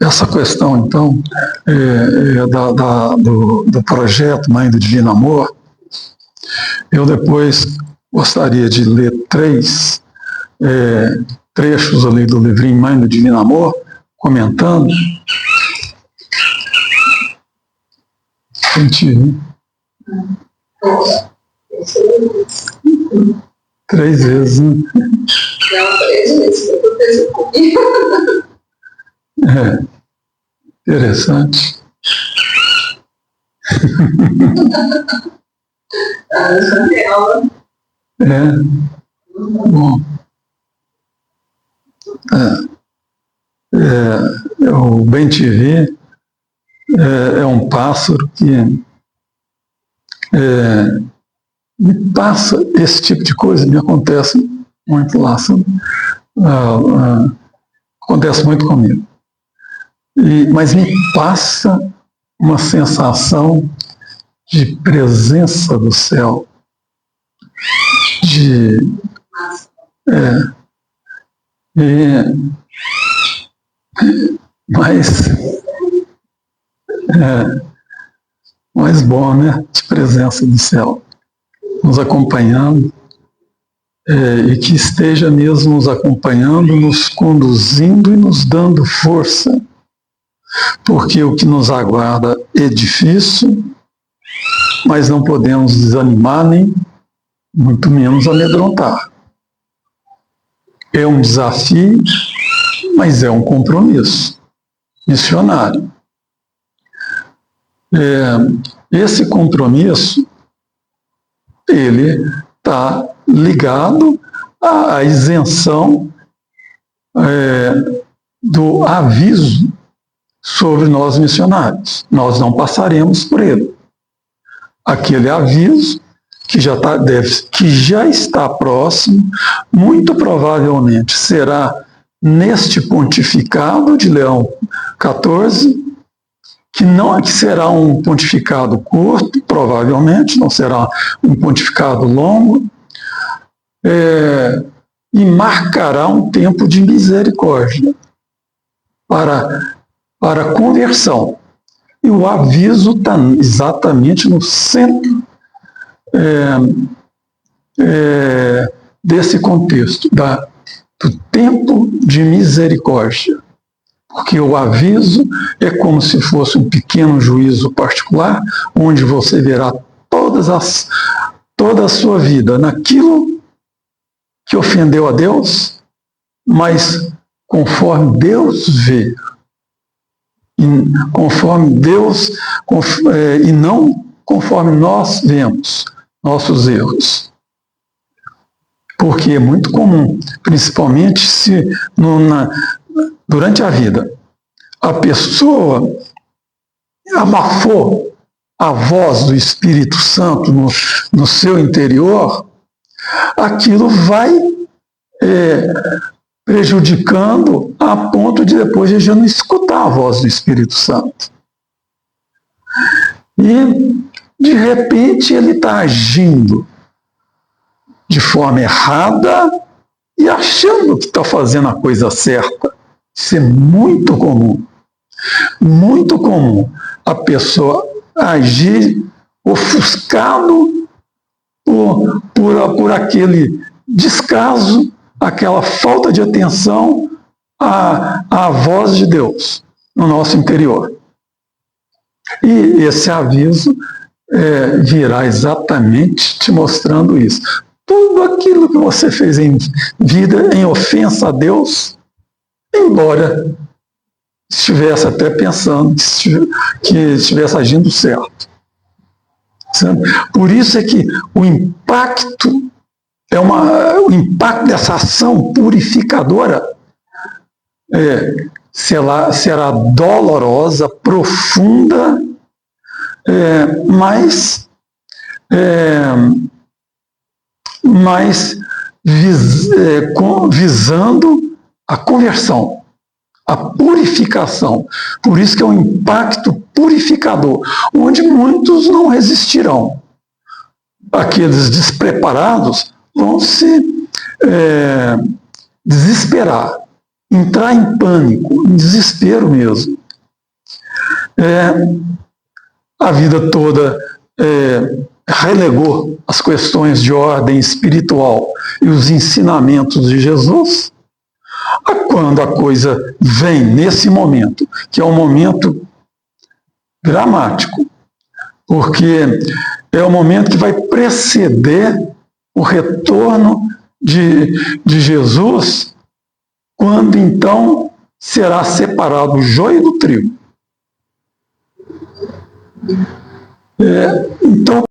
essa questão, então, do projeto Mãe do Divino Amor, eu depois gostaria de ler 3 trechos ali do livrinho Mãe do Divino Amor, comentando. Senti, 3 vezes, né? Não, 3 vezes, eu tô comigo. Interessante. A janela. Bom. O bem-te-vi é um pássaro que me passa esse tipo de coisa, me acontece muito lá, sabe? Acontece muito comigo. Mas me passa uma sensação de presença do céu, mais bom, né? De presença do céu, nos acompanhando, e que esteja mesmo nos acompanhando, nos conduzindo e nos dando força, porque o que nos aguarda é difícil, mas não podemos desanimar nem muito menos amedrontar. É um desafio, mas é um compromisso missionário. Esse compromisso, ele está ligado à isenção do aviso sobre nós missionários. Nós não passaremos por ele. Aquele aviso que já está próximo, muito provavelmente será neste pontificado de Leão XIV, que será um pontificado curto, provavelmente, não será um pontificado longo, e marcará um tempo de misericórdia para conversão. E o aviso está exatamente no centro desse contexto, do tempo de misericórdia. Porque o aviso é como se fosse um pequeno juízo particular, onde você verá toda a sua vida naquilo que ofendeu a Deus, mas conforme Deus vê, conforme Deus, e não conforme nós vemos nossos erros. Porque é muito comum, principalmente se durante a vida, a pessoa abafou a voz do Espírito Santo no seu interior, aquilo vai prejudicando a ponto de depois de já não escutar a voz do Espírito Santo. E, de repente, ele está agindo de forma errada e achando que está fazendo a coisa certa. Isso é muito comum. Muito comum a pessoa agir ofuscado por aquele descaso, aquela falta de atenção à voz de Deus no nosso interior. E esse aviso virá exatamente te mostrando isso. Tudo aquilo que você fez em vida, em ofensa a Deus, embora estivesse até pensando que estivesse agindo certo. Sabe? Por isso é que o impacto dessa ação purificadora será dolorosa, profunda, mas visando a conversão, a purificação. Por isso que é um impacto purificador, onde muitos não resistirão. Aqueles despreparados vão se desesperar, entrar em pânico, em desespero mesmo. A vida toda relegou as questões de ordem espiritual e os ensinamentos de Jesus, quando a coisa vem nesse momento, que é um momento dramático, porque é o momento que vai preceder o retorno de Jesus, quando então será separado o joio do trigo. Então,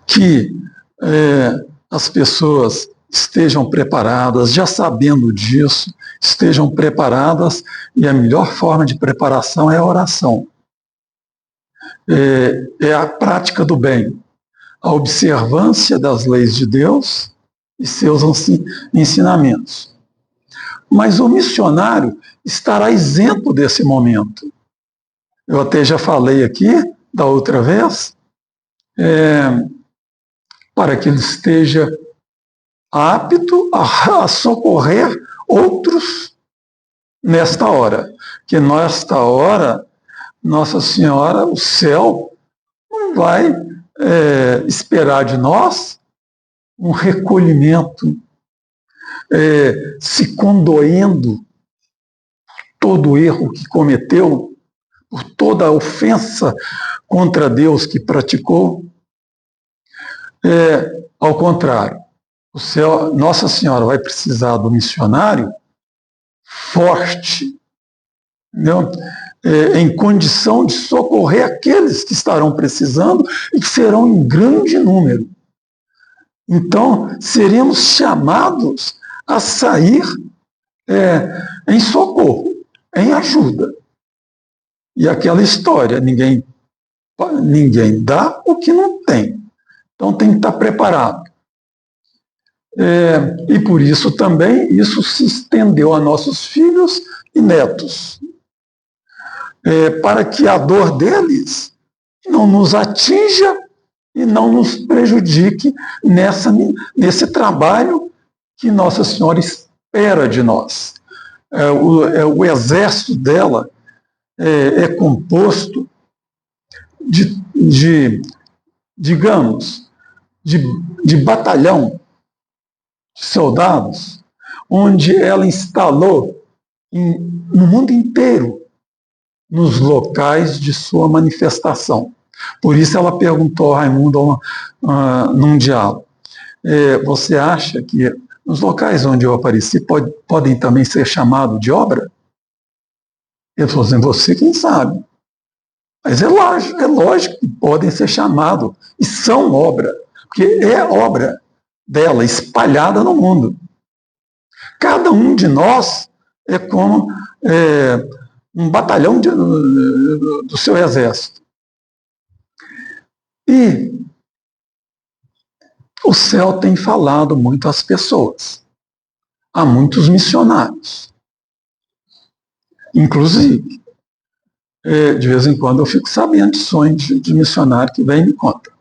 que as pessoas estejam preparadas, já sabendo disso, estejam preparadas, e a melhor forma de preparação é a oração. É a prática do bem, a observância das leis de Deus e seus ensinamentos. Mas o missionário estará isento desse momento. Eu até já falei aqui, da outra vez, para que ele esteja apto a socorrer outros nesta hora. Que nesta hora, Nossa Senhora, o céu, não vai esperar de nós um recolhimento, se condoendo todo o erro que cometeu, por toda a ofensa contra Deus que praticou. Ao contrário, o céu, Nossa Senhora vai precisar do missionário forte, entendeu? Em condição de socorrer aqueles que estarão precisando e que serão em grande número. Então, seremos chamados a sair em socorro, em ajuda. E aquela história, ninguém dá o que não tem. Então tem que estar preparado. E por isso também, isso se estendeu a nossos filhos e netos. Para que a dor deles não nos atinja e não nos prejudique nesse trabalho que Nossa Senhora espera de nós. O exército dela é composto digamos, de batalhão de soldados, onde ela instalou no mundo inteiro, nos locais de sua manifestação. Por isso ela perguntou a Raimundo num diálogo: você acha que nos locais onde eu apareci podem também ser chamados de obra? Ele falou assim: você quem sabe. Mas é lógico que podem ser chamados, e são obra, porque é obra dela, espalhada no mundo. Cada um de nós é como um batalhão do seu exército. E o céu tem falado muito às pessoas. Há muitos missionários. Inclusive, de vez em quando eu fico sabendo de sonhos de missionário que vem e me conta.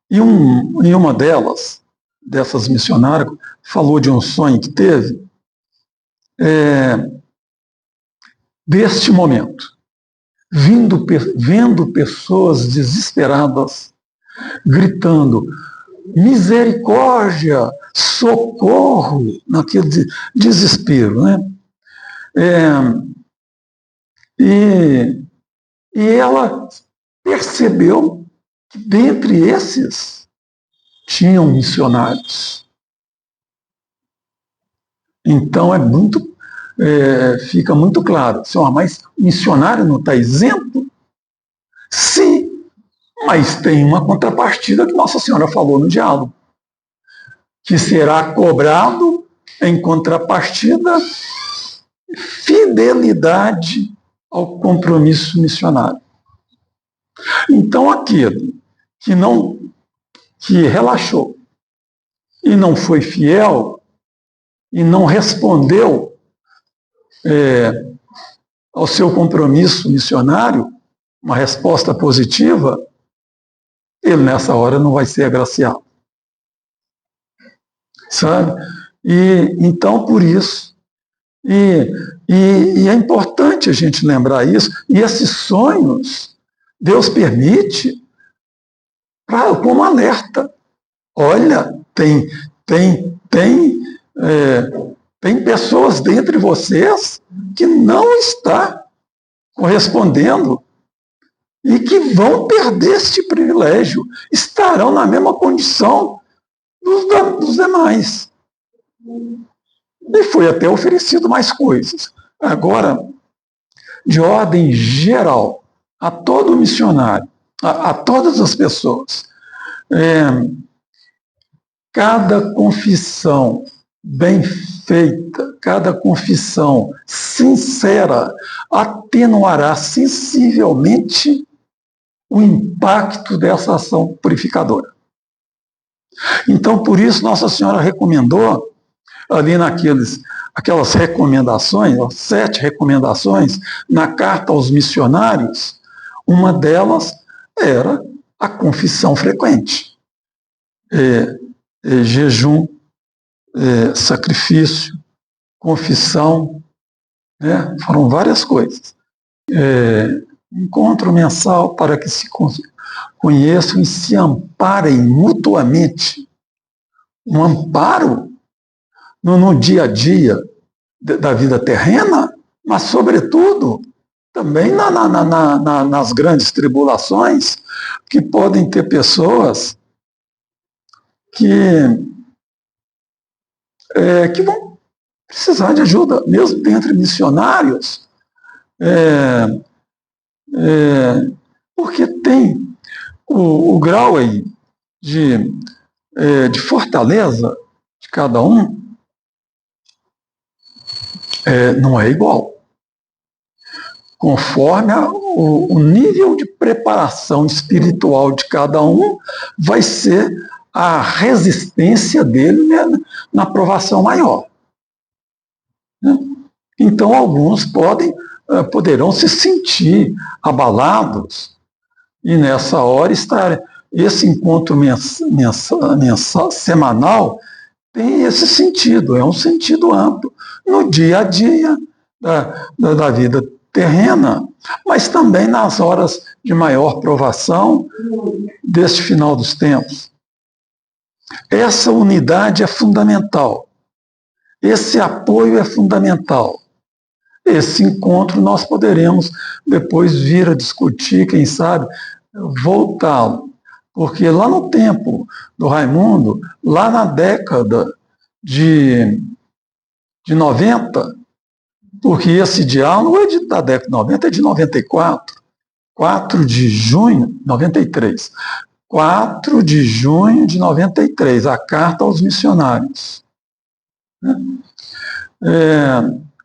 E uma dessas missionárias, falou de um sonho que teve deste momento, vendo pessoas desesperadas, gritando: misericórdia, socorro, naquele desespero, né? E ela percebeu que dentre esses tinham missionários. Então fica muito claro, mas missionário não está isento? Sim, mas tem uma contrapartida que Nossa Senhora falou no diálogo, que será cobrado em contrapartida fidelidade ao compromisso missionário. Então, aquele que relaxou e não foi fiel e não respondeu ao seu compromisso missionário, uma resposta positiva, ele nessa hora não vai ser agraciado. sabe? E então, por isso, e é importante a gente lembrar isso, e esses sonhos, Deus permite como alerta. Olha, tem pessoas dentre vocês que não está correspondendo e que vão perder este privilégio, estarão na mesma condição dos demais. E foi até oferecido mais coisas. Agora, de ordem geral, a todo missionário, a todas as pessoas, cada confissão bem feita, cada confissão sincera, atenuará sensivelmente o impacto dessa ação purificadora. Então, por isso, Nossa Senhora recomendou, ali aquelas recomendações, 7 recomendações, na carta aos missionários, uma delas era a confissão frequente. Jejum, sacrifício, confissão, foram várias coisas. Encontro mensal para que se conheçam e se amparem mutuamente. Um amparo no dia a dia da vida terrena, mas, sobretudo, também nas grandes tribulações, que podem ter pessoas que vão precisar de ajuda, mesmo dentre missionários, porque tem o grau aí de fortaleza de cada um não é igual. Conforme o nível de preparação espiritual de cada um, vai ser a resistência dele, né, na provação maior. Então, alguns poderão se sentir abalados e, nessa hora, esse encontro semanal tem esse sentido, é um sentido amplo no dia a dia da vida terrena, mas também nas horas de maior provação deste final dos tempos. Essa unidade é fundamental, esse apoio é fundamental. Esse encontro nós poderemos depois vir a discutir, quem sabe, voltá-lo. Porque lá no tempo do Raimundo, lá na década de 90, porque esse diálogo é da década de 90, é de 94, 4 de junho, 93, 4 de junho de 93, a carta aos missionários.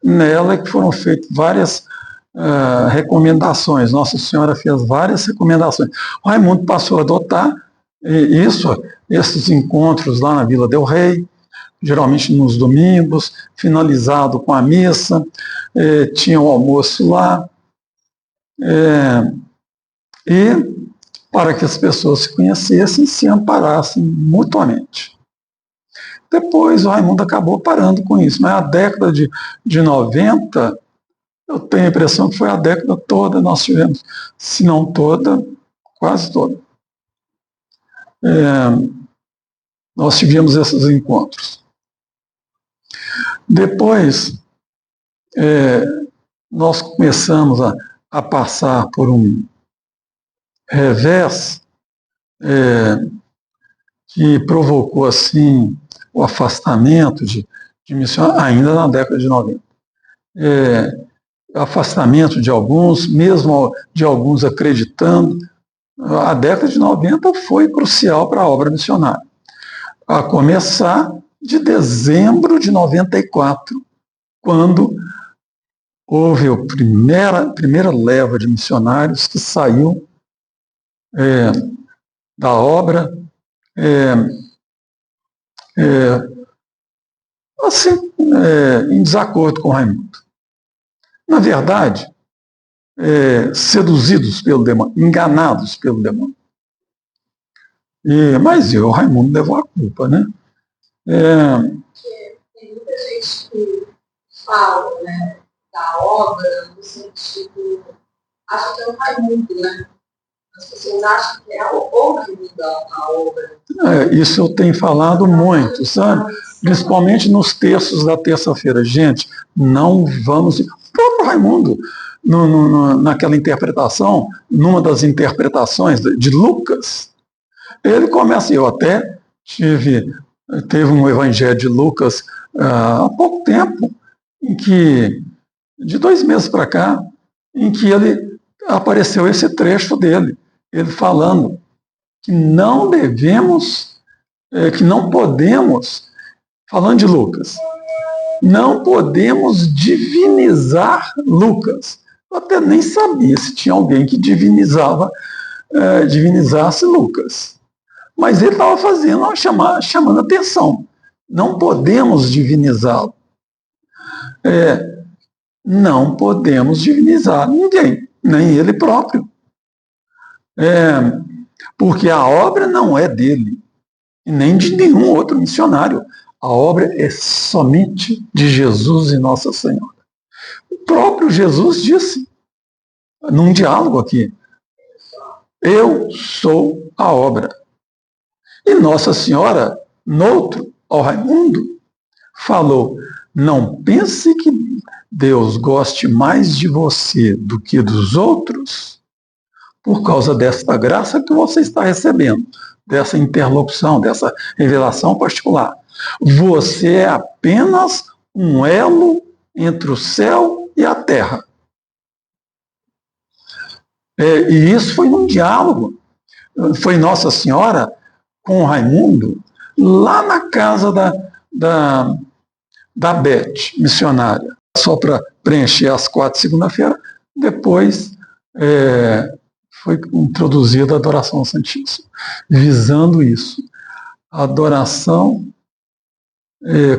Nela que foram feitas várias recomendações. Nossa Senhora fez várias recomendações. O Raimundo passou a adotar esses encontros lá na Vila Del Rey, geralmente nos domingos, finalizado com a missa, tinha o almoço lá, e para que as pessoas se conhecessem e se amparassem mutuamente. Depois o Raimundo acabou parando com isso, mas a década de 90, eu tenho a impressão que foi a década toda nós tivemos, se não toda, quase toda. Nós tivemos esses encontros. Depois, nós começamos a passar por um revés que provocou, assim, o afastamento de missionários, ainda na década de 90. Afastamento de alguns, mesmo de alguns acreditando. A década de 90 foi crucial para a obra missionária. A começar de dezembro de 94, quando houve a primeira leva de missionários que saiu da obra em desacordo com Raimundo. Na verdade, seduzidos pelo demônio, enganados pelo demônio. Mas o Raimundo levou a culpa, né? Porque tem muita gente que fala, né, da obra no sentido, acho que é o Raimundo, né? As pessoas acham que é o Raimundo a obra. Isso eu tenho falado muito, sabe? Principalmente nos textos da terça-feira. Gente, não vamos... O próprio Raimundo, naquela interpretação, numa das interpretações de Lucas, ele começa, eu até teve um evangelho de Lucas há pouco tempo, de 2 meses para cá, em que ele apareceu esse trecho dele, ele falando que não devemos, que não podemos, falando de Lucas, não podemos divinizar Lucas. Eu até nem sabia se tinha alguém que divinizasse Lucas. Mas ele estava fazendo, chamando atenção. Não podemos divinizá-lo. Não podemos divinizar ninguém, nem ele próprio. Porque a obra não é dele, e nem de nenhum outro missionário. A obra é somente de Jesus e Nossa Senhora. O próprio Jesus disse, num diálogo aqui, eu sou a obra. E Nossa Senhora, noutro, ao Raimundo, falou, não pense que Deus goste mais de você do que dos outros, por causa desta graça que você está recebendo, dessa interlocução, dessa revelação particular. Você é apenas um elo entre o céu e a terra. E isso foi num diálogo. Foi Nossa Senhora com o Raimundo, lá na casa da Beth, missionária. Só para preencher as 4 segunda-feira, depois foi introduzida a adoração ao Santíssimo, visando isso. A adoração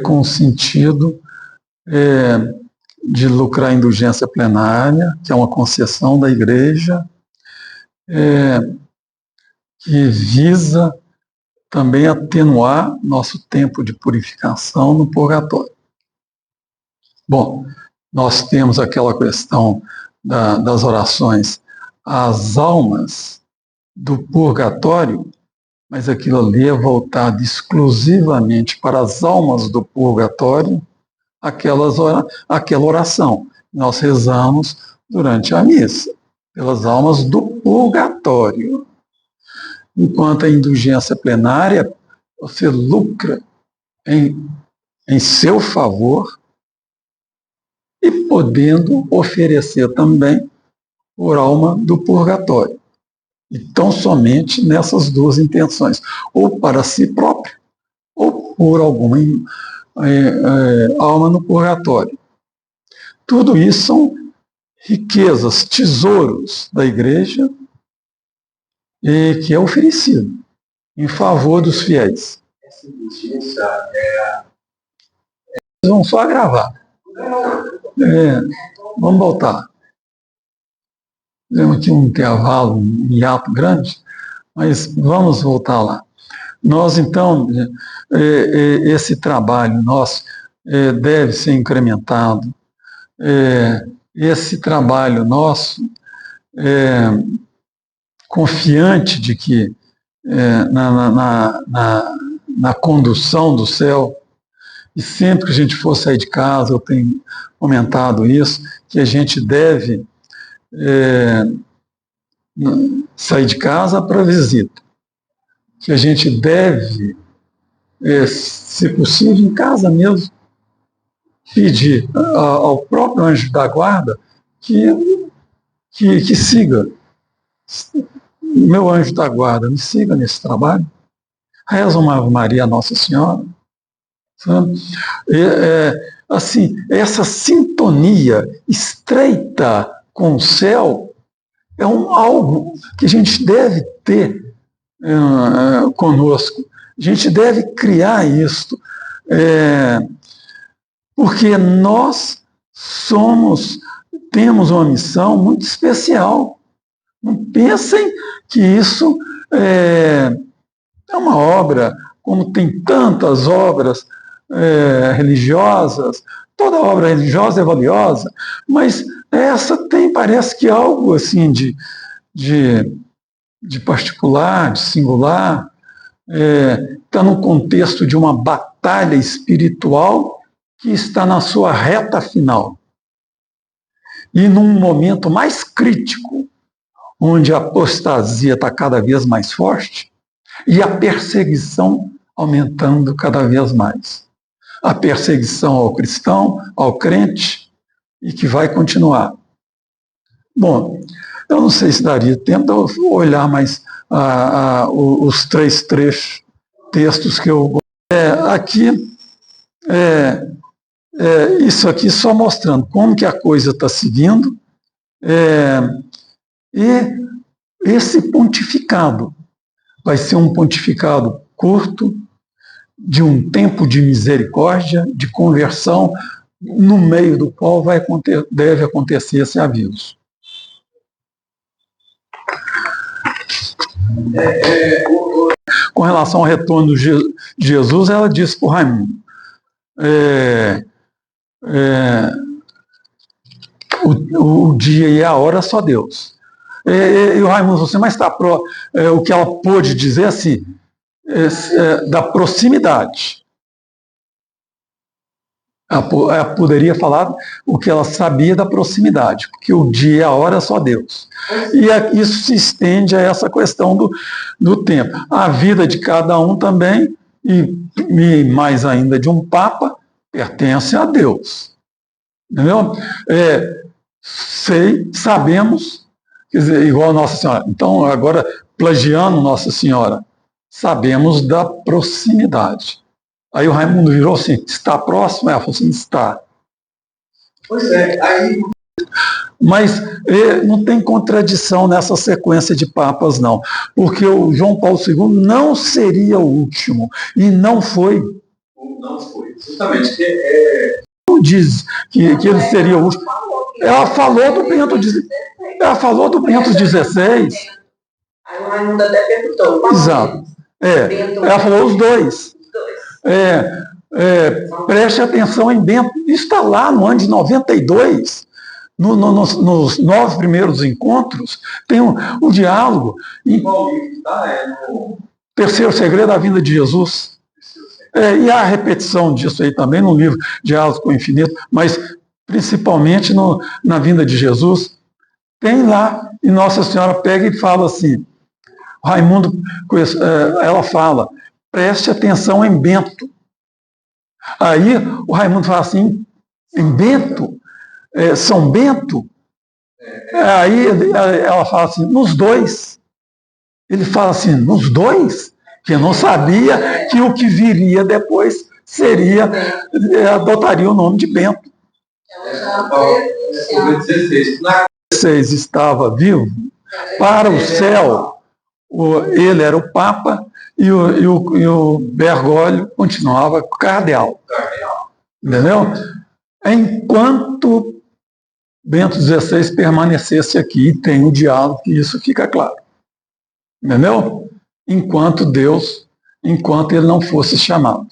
com o sentido de lucrar a indulgência plenária, que é uma concessão da Igreja, que visa também atenuar nosso tempo de purificação no purgatório. Bom, nós temos aquela questão das orações às almas do purgatório, mas aquilo ali é voltado exclusivamente para as almas do purgatório, aquela oração que nós rezamos durante a missa, pelas almas do purgatório. Enquanto a indulgência plenária, você lucra em seu favor e podendo oferecer também por alma do purgatório. Então, somente nessas 2 intenções, ou para si próprio, ou por alguma alma no purgatório. Tudo isso são riquezas, tesouros da Igreja, que é oferecido em favor dos fiéis. Essa justiça Vamos só agravar. Vamos voltar. Temos aqui um intervalo, um hiato grande, mas vamos voltar lá. Nós, então, esse trabalho nosso deve ser incrementado. Esse trabalho nosso, confiante de que na condução do céu, e sempre que a gente for sair de casa, eu tenho comentado isso, que a gente deve sair de casa para visita, que a gente deve, se possível, em casa mesmo, pedir ao próprio anjo da guarda que siga. Meu anjo da guarda, me siga nesse trabalho. Reza uma Ave Maria a Nossa Senhora. Assim, essa sintonia estreita com o céu é algo que a gente deve ter conosco. A gente deve criar isto, porque nós temos uma missão muito especial. Não pensem que isso é uma obra como tem tantas obras religiosas, toda obra religiosa é valiosa, mas essa tem, parece que algo assim de particular, de singular, está no contexto de uma batalha espiritual que está na sua reta final. E num momento mais crítico, onde a apostasia está cada vez mais forte e a perseguição aumentando cada vez mais. A perseguição ao cristão, ao crente, e que vai continuar. Bom, eu não sei se daria tempo de eu olhar mais os 3 textos que eu... aqui, isso aqui só mostrando como que a coisa está seguindo, e esse pontificado vai ser um pontificado curto, de um tempo de misericórdia, de conversão, no meio do qual deve acontecer esse aviso. Com relação ao retorno de Jesus, ela disse para o Raimundo, o dia e a hora só Deus. E o Raimundo falou assim, mas está o que ela pôde dizer assim, da proximidade. Ela poderia falar o que ela sabia da proximidade, porque o dia e a hora é só Deus. E isso se estende a essa questão do tempo. A vida de cada um também, e mais ainda de um Papa, pertence a Deus. Entendeu? Sabemos, quer dizer, igual a Nossa Senhora. Então, agora, plagiando Nossa Senhora, sabemos da proximidade. Aí o Raimundo virou assim, está próximo? Ela falou assim, está. Pois é, aí... Mas não tem contradição nessa sequência de papas, não. Porque o João Paulo II não seria o último. E não foi. Não foi. Justamente. Não diz que ele seria o último. Ela falou do Bento XVI. Ela falou do Bento XVI. Aí o Raimundo até perguntou. Exato. Ela falou os dois. Preste atenção em Bento. Isso está lá no ano de 92. Nos 9 primeiros encontros, tem o diálogo. Terceiro segredo da vinda de Jesus. E há a repetição disso aí também no livro Diálogos com o Infinito, mas principalmente na vinda de Jesus. Tem lá, e Nossa Senhora pega e fala assim, Raimundo, ela fala, preste atenção em Bento. Aí o Raimundo fala assim, em Bento? São Bento? Aí ela fala assim, nos dois. Ele fala assim, nos dois? Que não sabia que o que viria depois adotaria o nome de Bento. O 16 estava vivo, para o céu, ele era o Papa, e o Bergoglio continuava cardeal. Entendeu? Enquanto Bento XVI permanecesse aqui, tem o diálogo, que isso fica claro. Entendeu? Enquanto ele não fosse chamado.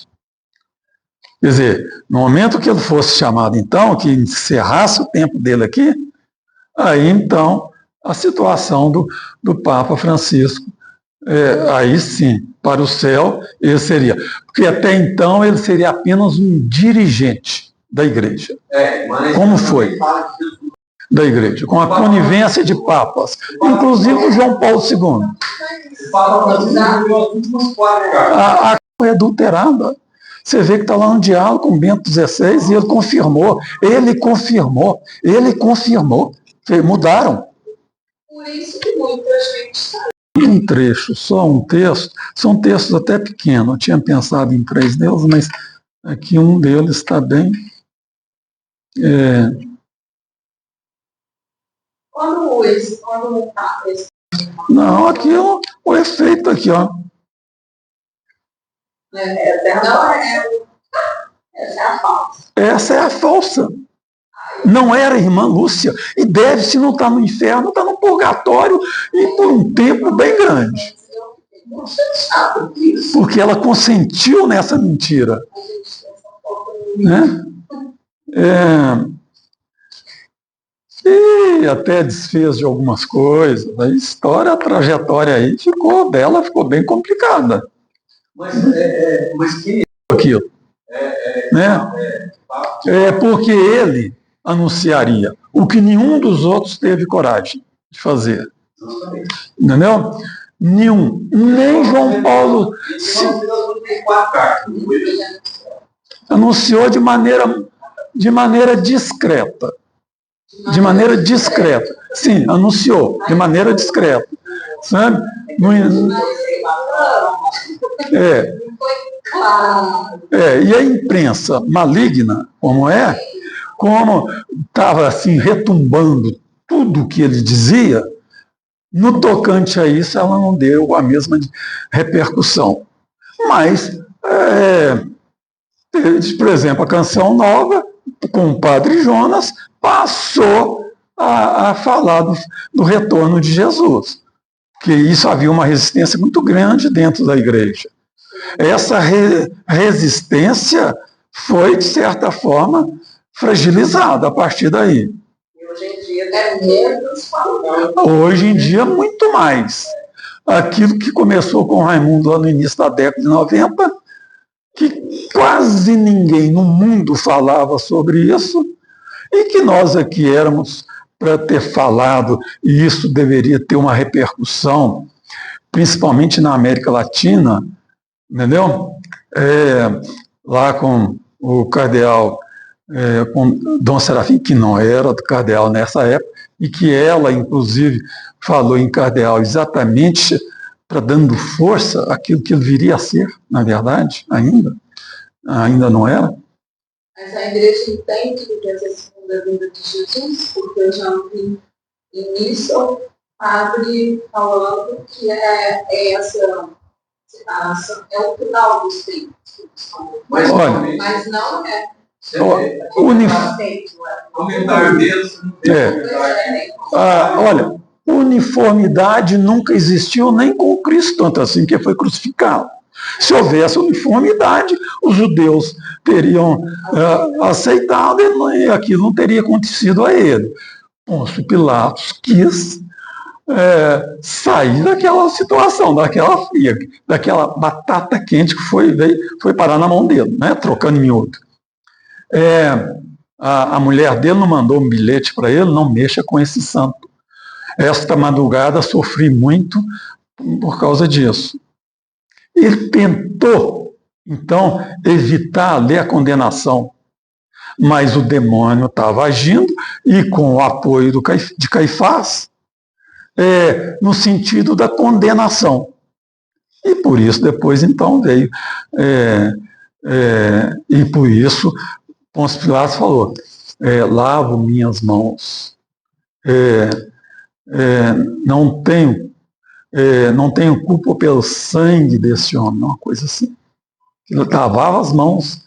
Quer dizer, no momento que ele fosse chamado, então, que encerrasse o tempo dele aqui, aí, então, a situação do Papa Francisco, aí sim, para o céu, ele seria. Porque até então ele seria apenas um dirigente da igreja. Como foi? Da igreja, com a conivência de papas, inclusive o João Paulo II. A foi adulterada. Você vê que está lá no diálogo com Bento XVI e ele confirmou. Mudaram. Por isso que muita gente sabe. Um trecho, só um texto, são textos até pequenos. Eu tinha pensado em 3 deles, mas aqui um deles está bem. Não, aqui o efeito aqui, ó. Essa é a falsa. Não era a irmã Lúcia. E deve, se não está no inferno, está no purgatório e por um tempo bem grande. muito chateada por isso. Porque ela consentiu nessa mentira. A gente tem essa foto Né? E até desfez de algumas coisas. A história, a trajetória aí ficou bem complicada. Mas quem Aquilo. Né? Porque ele anunciaria o que nenhum dos outros teve coragem de fazer. Entendeu? Nenhum. Nem João Paulo anunciou de maneira discreta. De maneira discreta. Sim, anunciou de maneira discreta. Sabe? E a imprensa maligna, como estava assim, retumbando tudo o que ele dizia, no tocante a isso, ela não deu a mesma repercussão. Mas, por exemplo, a Canção Nova, com o Padre Jonas, passou a falar do retorno de Jesus. Que isso havia uma resistência muito grande dentro da igreja. Essa resistência foi, de certa forma, fragilizada a partir daí. E hoje em dia é menos falando. Hoje em dia, muito mais. Aquilo que começou com Raimundo lá no início da década de 90, que quase ninguém no mundo falava sobre isso, e que nós aqui éramos para ter falado, e isso deveria ter uma repercussão, principalmente na América Latina, entendeu? Lá com o cardeal, com Dom Serafim, que não era do cardeal nessa época, e que ela, inclusive, falou em cardeal exatamente para dando força àquilo que ele viria a ser, na verdade, ainda não era. Mas a igreja entende que essa segunda vinda de Jesus, porque eu já vi em missa padre falando que essa separação é o final dos tempos. Mas não é. Comentário deles. Olha, uniformidade nunca existiu nem com Cristo, tanto assim que foi crucificado. Se houvesse uniformidade, os judeus teriam aceitado e aquilo não teria acontecido a ele. Pôncio Pilatos quis sair daquela situação, daquela fria, daquela batata quente que foi parar na mão dele, né, trocando em miúdo. A mulher dele não mandou um bilhete para ele, não mexa com esse santo. Esta madrugada sofri muito por causa disso. Ele tentou, então, evitar ali a condenação, mas o demônio estava agindo e com o apoio de Caifás, no sentido da condenação. E por isso depois, então, veio. E por isso, Pôncio Pilatos falou, lavo minhas mãos, não tenho culpa pelo sangue desse homem, uma coisa assim. Ele lavava as mãos,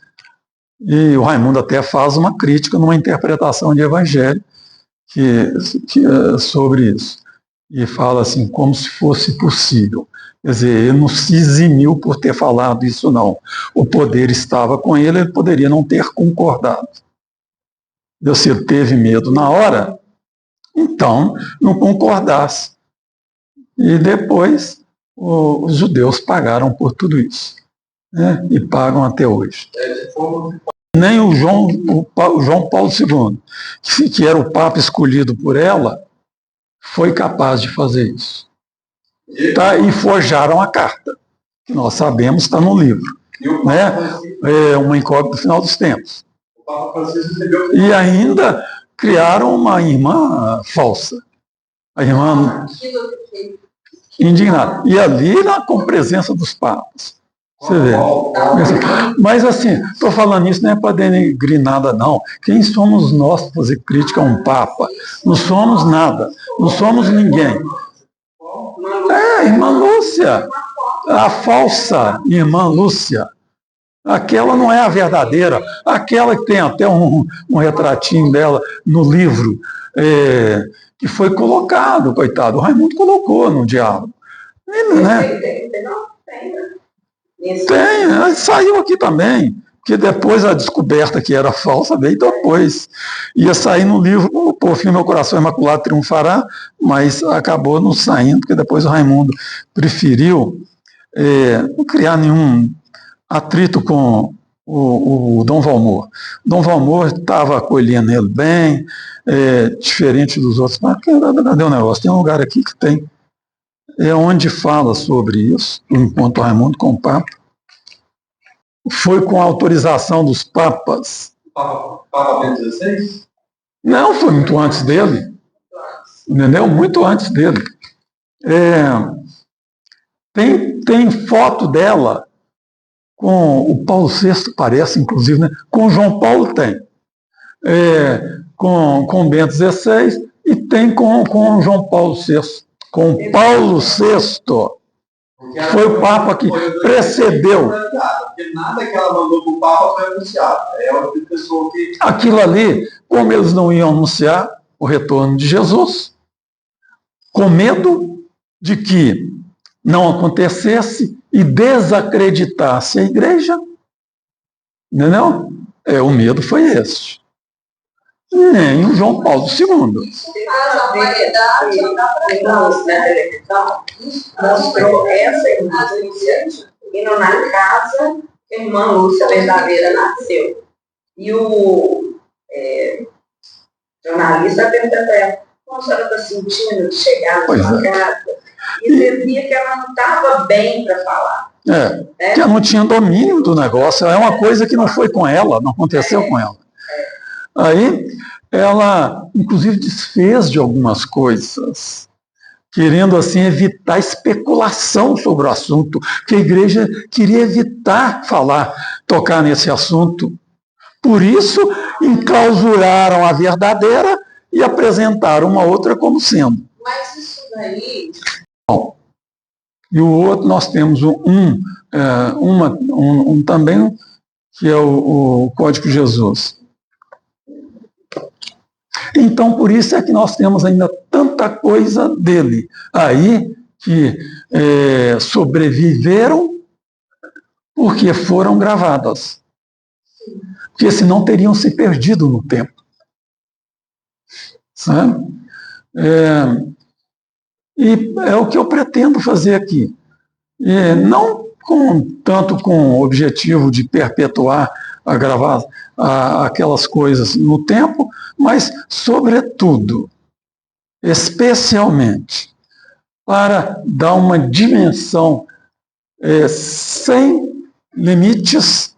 e o Raimundo até faz uma crítica numa interpretação de evangelho sobre isso. E fala assim, como se fosse possível. Quer dizer, ele não se eximiu por ter falado isso, não. O poder estava com ele, ele poderia não ter concordado. Se ele teve medo na hora, então não concordasse. E depois os judeus pagaram por tudo isso, né? E pagam até hoje. Nem o João Paulo II, que era o Papa escolhido por ela, foi capaz de fazer isso. Tá? E forjaram a carta, que nós sabemos está no livro. Né? Uma incógnita do final dos tempos. E ainda criaram uma irmã falsa. A irmã indignada. E ali, com presença dos papas. Você vê. Mas assim, estou falando isso não é para denegrir nada, não. Quem somos nós para fazer crítica a um papa? Não somos nada. Não somos ninguém. Irmã Lúcia. A falsa irmã Lúcia. Aquela não é a verdadeira. Aquela que tem até um retratinho dela no livro, que foi colocado, coitado. O Raimundo colocou no diálogo. Né? Tem, saiu aqui também, que depois a descoberta que era falsa veio depois. Ia sair no livro, Por fim meu coração imaculado triunfará, mas acabou não saindo, porque depois o Raimundo preferiu não criar nenhum atrito com o Dom Valmor. Dom Valmor estava acolhendo ele bem, diferente dos outros. Mas cadê o negócio? Tem um lugar aqui que tem, onde fala sobre isso, o encontro do Raimundo com o Papa. Foi com a autorização dos papas. Papa Bento XVI? Não, foi muito antes dele. Entendeu? Muito antes dele. Tem foto dela com o Paulo VI, parece, inclusive, né? Com o João Paulo tem. Com Bento XVI e tem com o João Paulo VI. Com o Paulo VI. Foi o Papa que precedeu. Porque nada que ela mandou para o Papa foi anunciado. É uma pessoa que... Aquilo ali, como eles não iam anunciar o retorno de Jesus, com medo de que não acontecesse e desacreditasse a igreja, entendeu? O medo foi esse. Nem o João Paulo II. A variedade da televisão mostrou essa iniciativa indo na casa que a irmã Lúcia Verdadeira nasceu. E o jornalista perguntou para ela, como a senhora está sentindo de chegar na sua casa? E você via que ela não estava bem para falar. Que ela não tinha domínio do negócio. É uma coisa que não foi com ela, não aconteceu com ela. Aí, ela, inclusive, desfez de algumas coisas, querendo, assim, evitar especulação sobre o assunto, que a igreja queria evitar tocar nesse assunto. Por isso, enclausuraram a verdadeira e apresentaram uma outra como sendo. Mas isso daí... Bom, e o outro, nós temos também, que é o Código de Jesus. Então, por isso é que nós temos ainda tanta coisa dele aí que sobreviveram porque foram gravadas. Porque senão teriam se perdido no tempo. Sabe? E é o que eu pretendo fazer aqui. Não tanto com o objetivo de perpetuar aquelas coisas no tempo, mas, sobretudo, especialmente, para dar uma dimensão sem limites,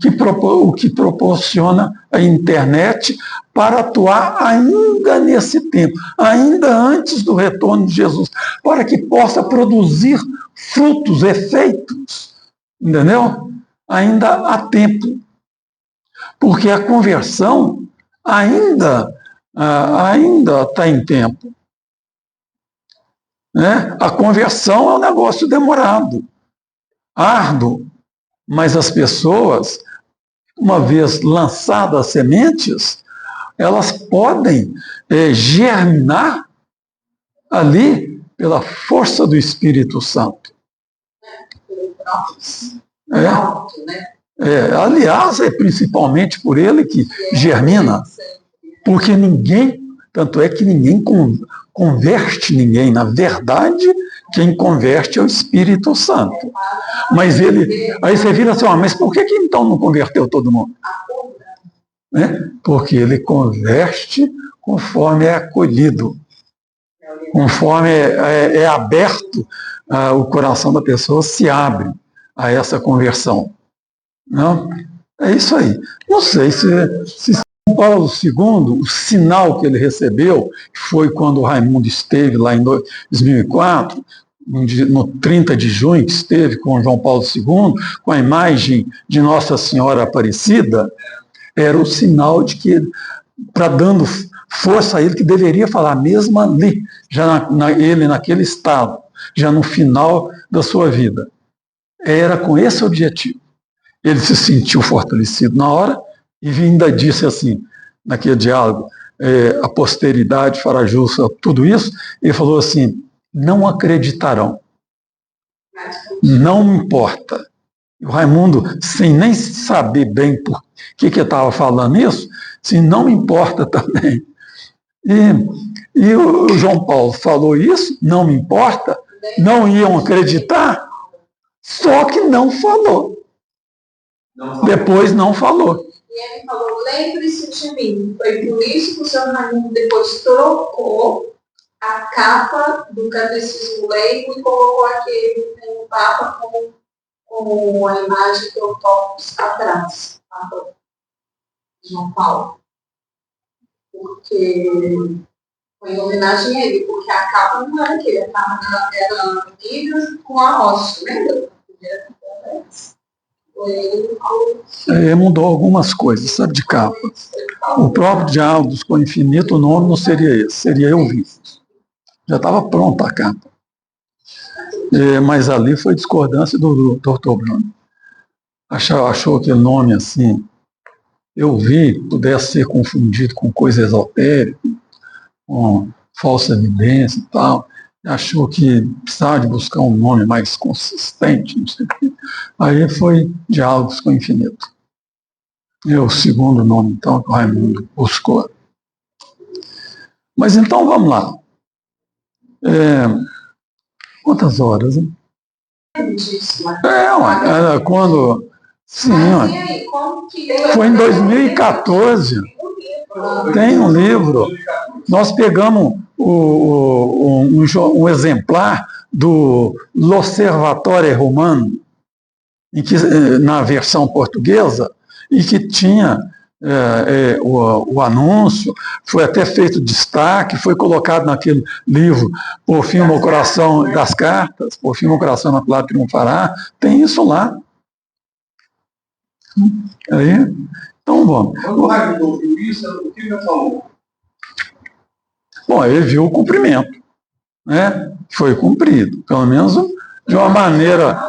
o que proporciona a internet para atuar ainda nesse tempo, ainda antes do retorno de Jesus, para que possa produzir frutos, efeitos, entendeu? Ainda há tempo. Porque a conversão ainda está em tempo. Né? A conversão é um negócio demorado, árduo, mas as pessoas, uma vez lançadas as sementes, elas podem germinar ali pela força do Espírito Santo. Aliás, é principalmente por ele que germina, porque tanto é que ninguém converte ninguém. Na verdade, quem converte é o Espírito Santo. Mas aí você vira assim, mas por que então não converteu todo mundo? Porque ele converte conforme é acolhido, conforme é aberto, o coração da pessoa se abre a essa conversão. Não? É isso aí. Não sei se São Paulo II, o sinal que ele recebeu, que foi quando o Raimundo esteve lá em 2004, no 30 de junho, que esteve com João Paulo II, com a imagem de Nossa Senhora Aparecida, era o sinal de que, para dando força a ele, que deveria falar mesmo ali, ele naquele estado, já no final da sua vida. Era com esse objetivo. Ele se sentiu fortalecido na hora e ainda disse assim, naquele diálogo, a posteridade fará jus a tudo isso, ele falou assim, não acreditarão. Mas, Não me importa. E o Raimundo, sem nem saber bem por que estava falando isso, assim, não me importa também. E o João Paulo falou isso, não me importa, não iam acreditar, só que não falou. Depois não falou. E ele falou, lembre-se de mim. Foi por isso que o senhor Raimundo depois trocou a capa do Catecismo Leigo e colocou aquele tem um Papa com a imagem do Teotocos atrás. Papa João Paulo. Porque foi em homenagem a ele, porque a capa não era aquele, a capa era Bíblia com a rocha, lembra? Mudou algumas coisas, sabe, de capa. O próprio Diálogos com o Infinito, o nome não seria esse, seria Eu Vi. Já estava pronta a capa. Mas ali foi discordância do Dr. Bruno. Achou aquele nome assim, Eu Vi, pudesse ser confundido com coisa esotérica, com falsa evidência e tal. Achou que precisava de buscar um nome mais consistente, não sei o quê. Aí foi Diálogos com o Infinito. É o segundo nome, então, que o Raimundo buscou. Mas então, vamos lá. Quantas horas, hein? Quando... Sim, foi em 2014. Tem um livro. Nós pegamos um exemplar do L'Osservatore Romano, na versão portuguesa, e que tinha o anúncio, foi até feito destaque, foi colocado naquele livro Por Fim no Coração das Cartas, Por Fim no Coração na Plata Triunfará, tem isso lá. Aí, então, vamos. Quando o Raimundo ouviu isso, o que ele falou? Bom, ele viu o cumprimento, né? Foi cumprido, pelo menos de uma maneira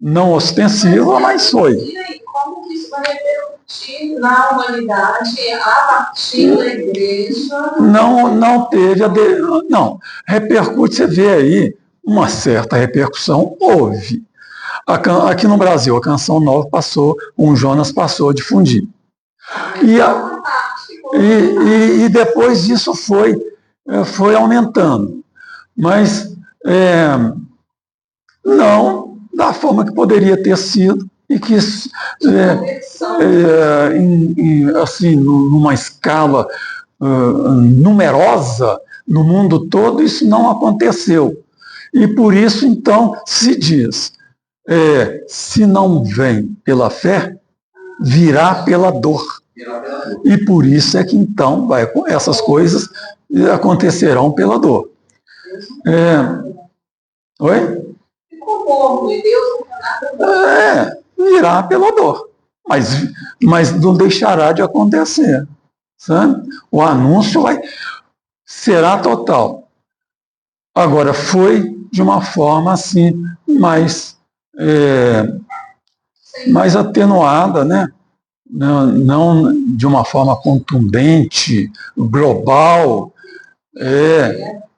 não ostensiva, mas foi. E como que isso vai repercutir na humanidade a partir da igreja? Não teve não, repercute, você vê aí uma certa repercussão, houve. Aqui no Brasil, a Canção Nova Jonas passou a difundir. E depois isso foi aumentando. Mas não da forma que poderia ter sido, e que, assim, numa escala numerosa, no mundo todo, isso não aconteceu. E por isso, então, se diz, se não vem pela fé, virá pela dor. E por isso é que, então, essas coisas acontecerão pela dor. Oi? Virá pela dor. Mas não deixará de acontecer. Sabe? O anúncio será total. Agora, foi de uma forma assim, mais atenuada, né? Não de uma forma contundente, global,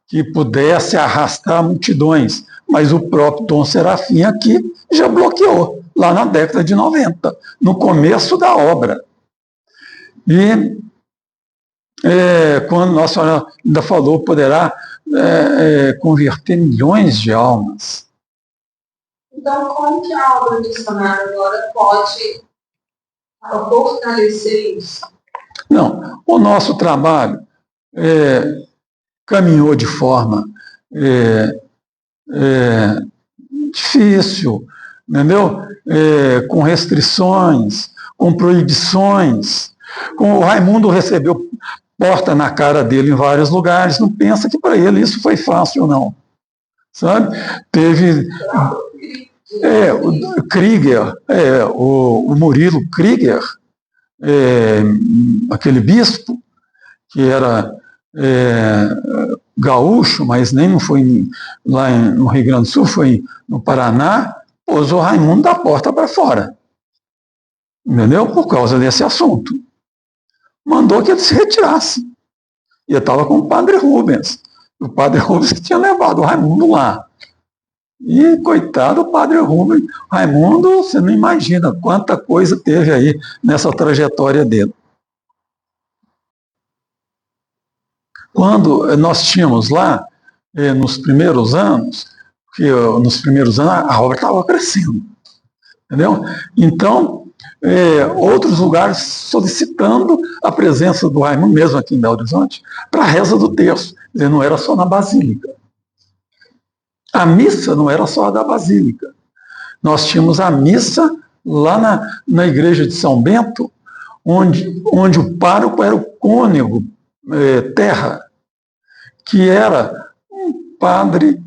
que pudesse arrastar multidões. Mas o próprio Dom Serafim aqui já bloqueou, lá na década de 90, no começo da obra. E quando Nossa Senhora ainda falou, poderá converter milhões de almas. Então, como que a obra missionária agora pode fortalecer isso? Não, o nosso trabalho caminhou de forma difícil, entendeu? Com restrições, com proibições. O Raimundo recebeu porta na cara dele em vários lugares, não pensa que para ele isso foi fácil, não. Sabe? Teve... o Krieger, o Murilo Krieger, aquele bispo, que era gaúcho, mas nem não foi lá no Rio Grande do Sul, foi no Paraná, pôs o Raimundo da porta para fora. Entendeu? Por causa desse assunto. Mandou que ele se retirasse. E eu estava com o padre Rubens. O padre Rubens que tinha levado o Raimundo lá. E, coitado, o padre Rubens, Raimundo, você não imagina quanta coisa teve aí nessa trajetória dele. Quando nós tínhamos lá, nos primeiros anos, a obra estava crescendo, entendeu? Então, outros lugares solicitando a presença do Raimundo, mesmo aqui em Belo Horizonte, para a reza do terço. Ele não era só na Basílica. A missa não era só a da Basílica. Nós tínhamos a missa lá na igreja de São Bento, onde o pároco era o cônego Terra, que era um padre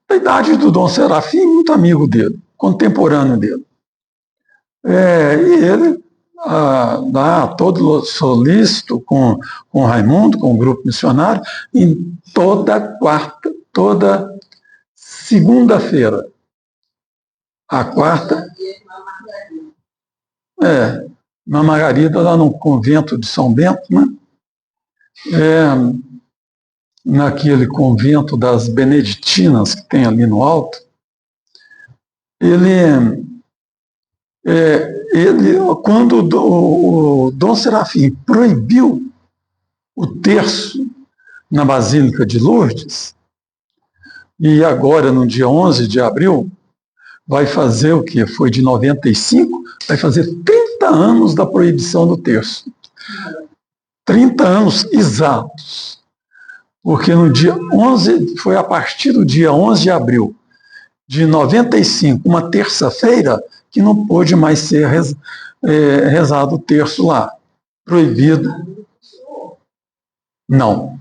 da idade do Dom Serafim, muito amigo dele, contemporâneo dele. E ele, todo solícito com Raimundo, com o grupo missionário, em toda segunda-feira. A quarta. Na Margarida, lá no convento de São Bento, né? Naquele convento das Beneditinas que tem ali no alto, quando o Dom Serafim proibiu o terço na Basílica de Lourdes, e agora, no dia 11 de abril, vai fazer o quê? Foi de 95, vai fazer 30 anos da proibição do terço. 30 anos exatos. Porque no dia 11, foi a partir do dia 11 de abril de 95, uma terça-feira, que não pôde mais ser rezado o terço lá. Proibido. Não.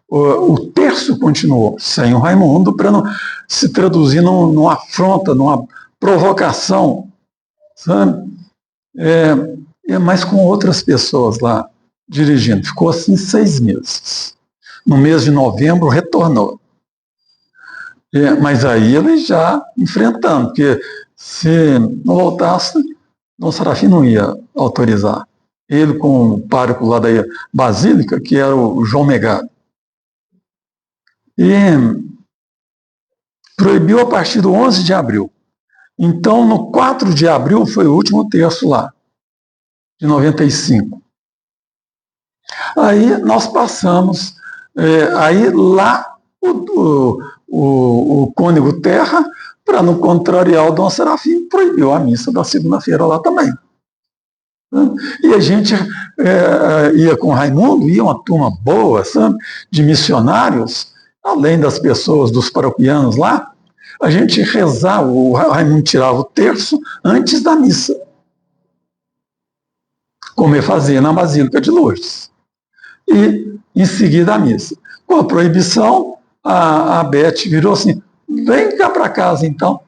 O terço continuou sem o Raimundo, para não se traduzir numa afronta, numa provocação, sabe? Mas com outras pessoas lá dirigindo. Ficou assim 6 meses. No mês de novembro, retornou. Mas aí ele já enfrentando, porque se não voltasse, Dom Serafim não ia autorizar. Ele com o pároco lá da Basílica, que era o João Megado. E proibiu a partir do 11 de abril. Então, no 4 de abril, foi o último terço lá, de 95. Aí nós passamos, aí lá o cônego Terra, para não contrariar o Dom Serafim, proibiu a missa da segunda-feira lá também. E a gente ia com o Raimundo, ia uma turma boa, sabe, de missionários, além das pessoas, dos paroquianos lá, a gente rezava, o Raimundo tirava o terço antes da missa, como ele fazia na Basílica de Lourdes. E, em seguida, a missa. Com a proibição, a Beth virou assim, vem cá para casa, então.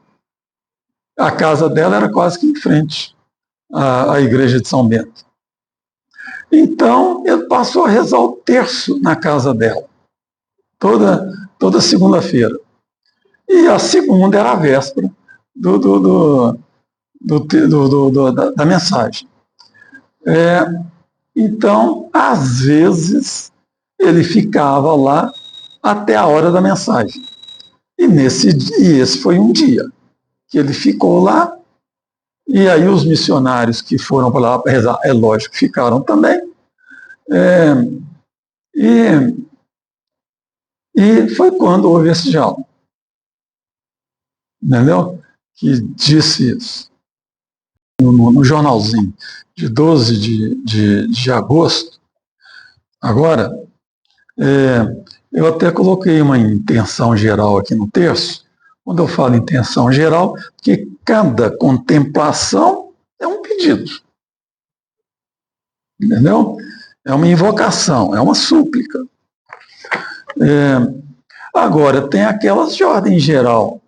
A casa dela era quase que em frente à igreja de São Bento. Então, ele passou a rezar o terço na casa dela, toda segunda-feira. E a segunda era a véspera da mensagem. Então, às vezes, ele ficava lá até a hora da mensagem. E esse foi um dia que ele ficou lá, e aí os missionários que foram para lá para rezar, é lógico, ficaram também. E foi quando houve esse diálogo. Entendeu? Que disse isso. No jornalzinho de 12 de agosto, agora, eu até coloquei uma intenção geral aqui no terço. Quando eu falo intenção geral, que cada contemplação é um pedido. Entendeu? É uma invocação, é uma súplica. Agora, tem aquelas de ordem geral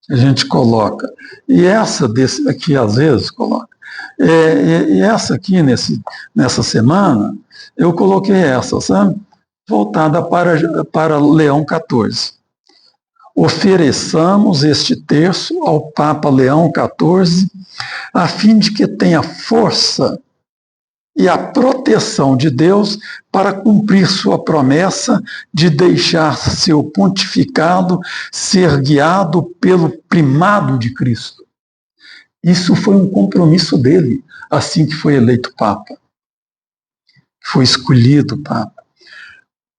que a gente coloca. E essa desse aqui, às vezes, coloca. E essa aqui, nessa semana, eu coloquei essa, sabe? Voltada para Leão XIV. Ofereçamos este terço ao Papa Leão XIV, a fim de que tenha força e a proteção de Deus para cumprir sua promessa de deixar seu pontificado ser guiado pelo primado de Cristo. Isso foi um compromisso dele, assim que foi eleito Papa. Foi escolhido Papa.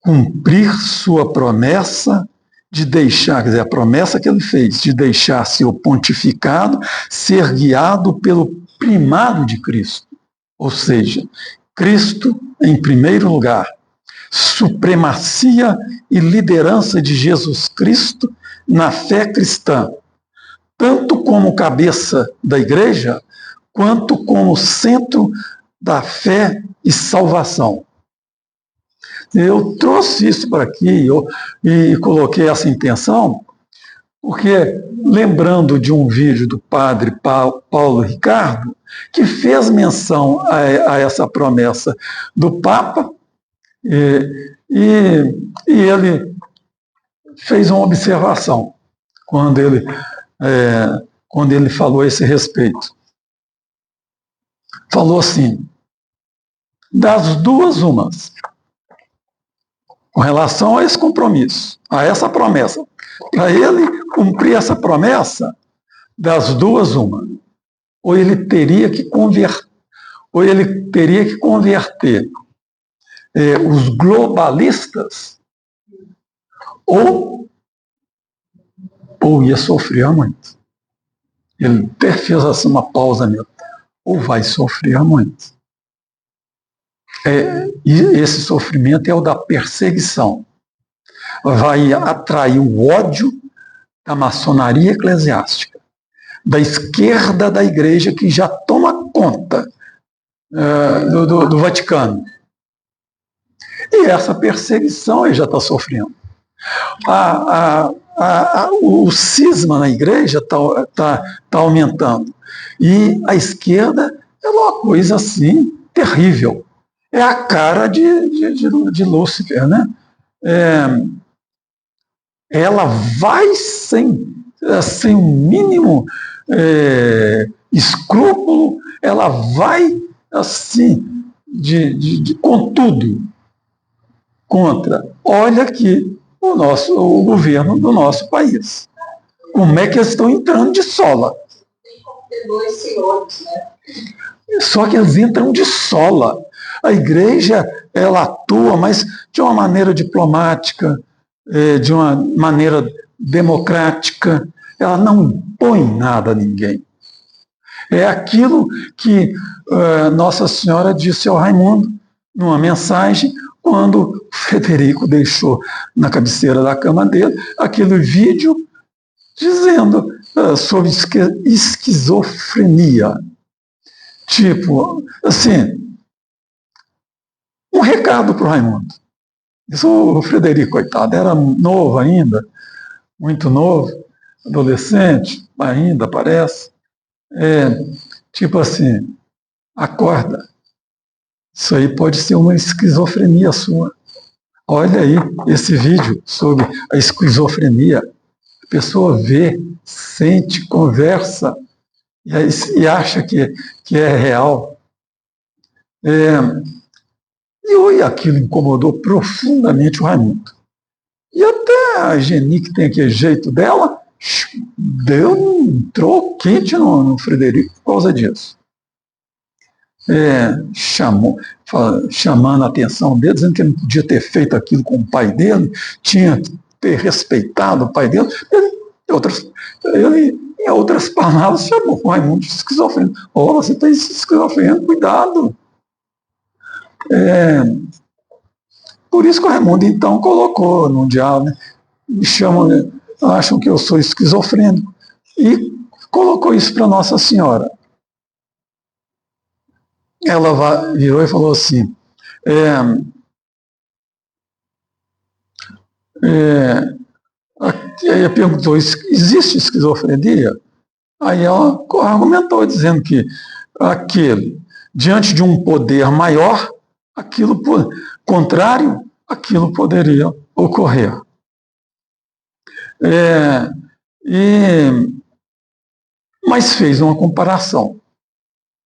Cumprir sua promessa de deixar, quer dizer, a promessa que ele fez, de deixar seu pontificado ser guiado pelo primado de Cristo. Ou seja, Cristo em primeiro lugar, supremacia e liderança de Jesus Cristo na fé cristã, tanto como cabeça da igreja, quanto como centro da fé e salvação. Eu trouxe isso para aqui e coloquei essa intenção, porque lembrando de um vídeo do padre Paulo Ricardo, que fez menção a essa promessa do Papa, e ele fez uma observação quando ele falou a esse respeito. Falou assim: das duas umas, com relação a esse compromisso, a essa promessa, para ele cumprir essa promessa, das duas uma, ou ele teria que converter os globalistas, ou ia sofrer muito. Ele até fez assim uma pausa mesmo. Ou vai sofrer muito. E esse sofrimento é o da perseguição. Vai atrair o ódio da maçonaria eclesiástica, da esquerda da igreja, que já toma conta do Vaticano. E essa perseguição ele já está sofrendo. O cisma na igreja está aumentando. E a esquerda é uma coisa assim terrível. É a cara de Lúcifer, né? Ela vai sem um mínimo escrúpulo, ela vai assim com tudo contra. Olha aqui o governo do nosso país. Como é que eles estão entrando de sola? Tem como ter dois senhores, né? Só que eles entram de sola. A igreja, ela atua, mas de uma maneira diplomática, de uma maneira democrática. Ela não impõe nada a ninguém. É aquilo que Nossa Senhora disse ao Raimundo numa mensagem, quando o Frederico deixou na cabeceira da cama dele aquele vídeo dizendo sobre esquizofrenia. Tipo, assim, um recado para o Raimundo. Isso, o Frederico, coitado, era novo ainda, muito novo, adolescente, ainda parece. Tipo assim, acorda. Isso aí pode ser uma esquizofrenia sua. Olha aí esse vídeo sobre a esquizofrenia. A pessoa vê, sente, conversa e acha que é real. E aquilo incomodou profundamente o Raimundo. E até a Geni, que tem aquele jeito dela, entrou quente no Frederico por causa disso. Chamando a atenção dele, dizendo que ele não podia ter feito aquilo com o pai dele, tinha que ter respeitado o pai dele. Ele, em outras palavras, chamou o Raimundo de esquizofrênico. Você está esquizofrênico, cuidado. Por isso que o Raimundo, então, colocou no diálogo, né? Me chamam, acham que eu sou esquizofrênico, e colocou isso para Nossa Senhora. Ela virou e falou assim: aí perguntou, existe esquizofrenia? Aí ela argumentou, dizendo que diante de um poder maior, aquilo poderia ocorrer. Mas fez uma comparação,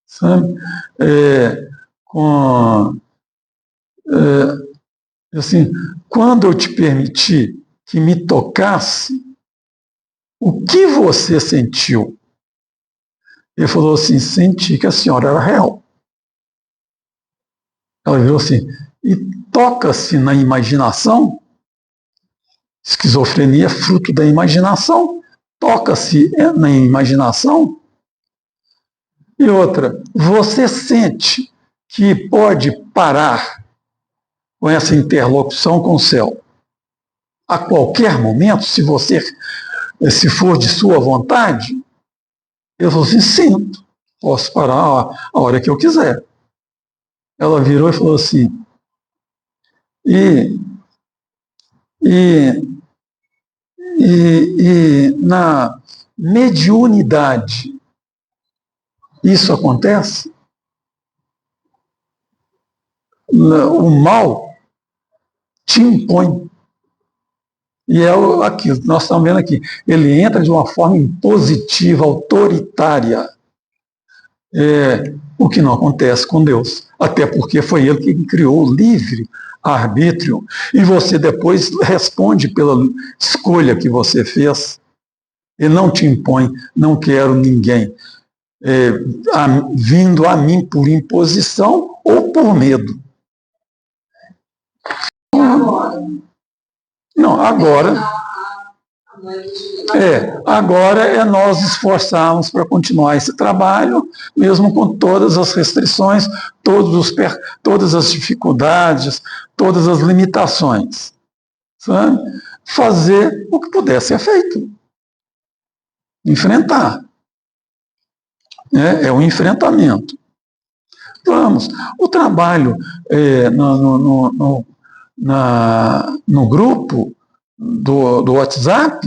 sabe? assim, quando eu te permiti que me tocasse, o que você sentiu? Ele falou assim, senti que a senhora era real. Ela virou assim, e toca-se na imaginação, esquizofrenia é fruto da imaginação, toca-se na imaginação. E outra, você sente que pode parar com essa interlocução com o céu a qualquer momento, se for de sua vontade? Eu falei assim, sinto, posso parar a hora que eu quiser. Ela virou e falou assim, e na mediunidade isso acontece? O mal te impõe. E é aquilo que nós estamos vendo aqui. Ele entra de uma forma impositiva, autoritária. O que não acontece com Deus. Até porque foi Ele que criou o livre arbítrio. E você depois responde pela escolha que você fez. Ele não te impõe, não quero ninguém vindo a mim por imposição ou por medo. Não, agora é nós esforçarmos para continuar esse trabalho, mesmo com todas as restrições, todas as dificuldades, todas as limitações. Sabe? Fazer o que puder ser feito. Enfrentar. É um enfrentamento. Vamos. O trabalho no grupo do WhatsApp,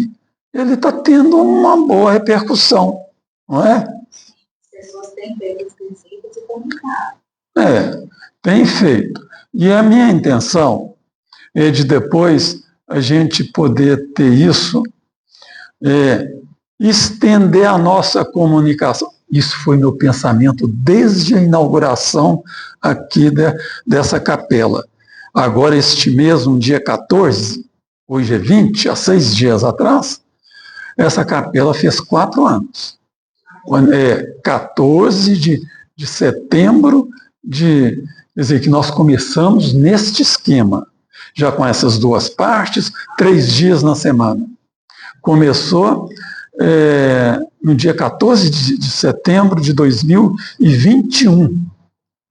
ele está tendo uma boa repercussão, não é? As pessoas têm feito os princípios e comunicado. Tem feito. E a minha intenção é de depois a gente poder ter isso, estender a nossa comunicação. Isso foi meu pensamento desde a inauguração aqui dessa capela. Agora, este mesmo dia 14, hoje é 20, há 6 dias atrás, essa capela fez 4 anos. 14 de setembro, quer dizer, que nós começamos neste esquema, já com essas 2 partes, 3 dias na semana. Começou no dia 14 de setembro de 2021, quer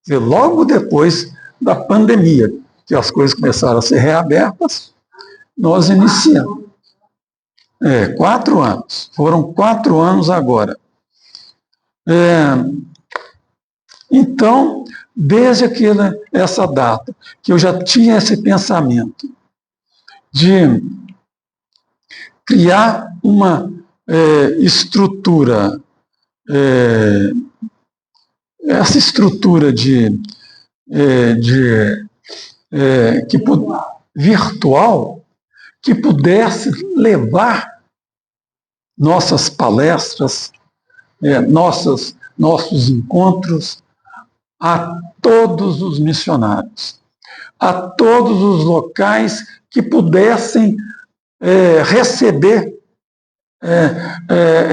dizer, logo depois da pandemia, que as coisas começaram a ser reabertas, nós iniciamos. 4 anos. Foram 4 anos agora. Então, desde essa data, que eu já tinha esse pensamento de criar uma estrutura, essa estrutura virtual, que pudesse levar nossas palestras, nossos encontros a todos os missionários, a todos os locais que pudessem receber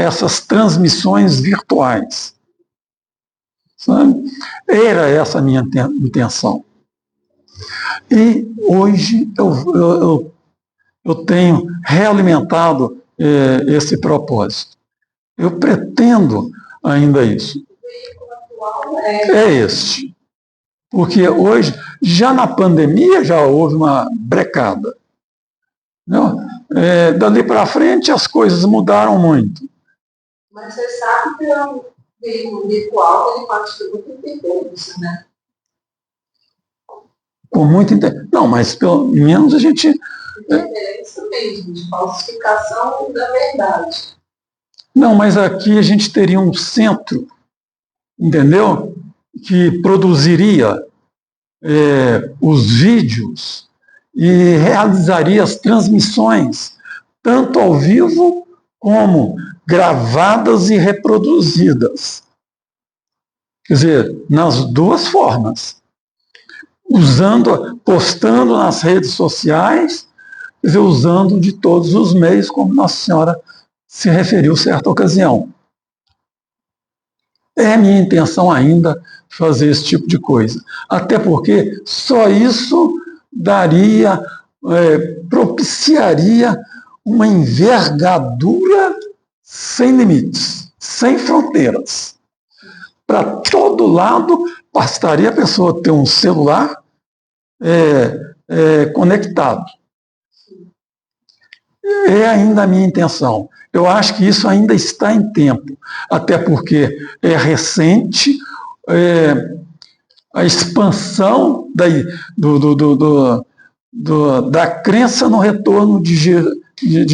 essas transmissões virtuais. Sabe? Era essa a minha intenção. E hoje eu tenho realimentado esse propósito. Eu pretendo ainda isso. É este. Porque hoje, já na pandemia, já houve uma brecada. Não? Dali para frente, as coisas mudaram muito. Mas você sabe que o veículo virtual ele participa com interferência, né? Com muito interesse. Não, mas pelo menos a gente... Interferência mesmo, de falsificação da verdade. Não, mas aqui a gente teria um centro, entendeu? Que produziria os vídeos e realizaria as transmissões, tanto ao vivo como gravadas e reproduzidas. Quer dizer, nas 2 formas. postando nas redes sociais, quer dizer, usando de todos os meios, como Nossa Senhora se referiu certa ocasião. É minha intenção ainda fazer esse tipo de coisa. Até porque só isso propiciaria uma envergadura sem limites, sem fronteiras. Para todo lado, bastaria a pessoa ter um celular conectado. É ainda a minha intenção. Eu acho que isso ainda está em tempo, até porque é recente a expansão da crença no retorno de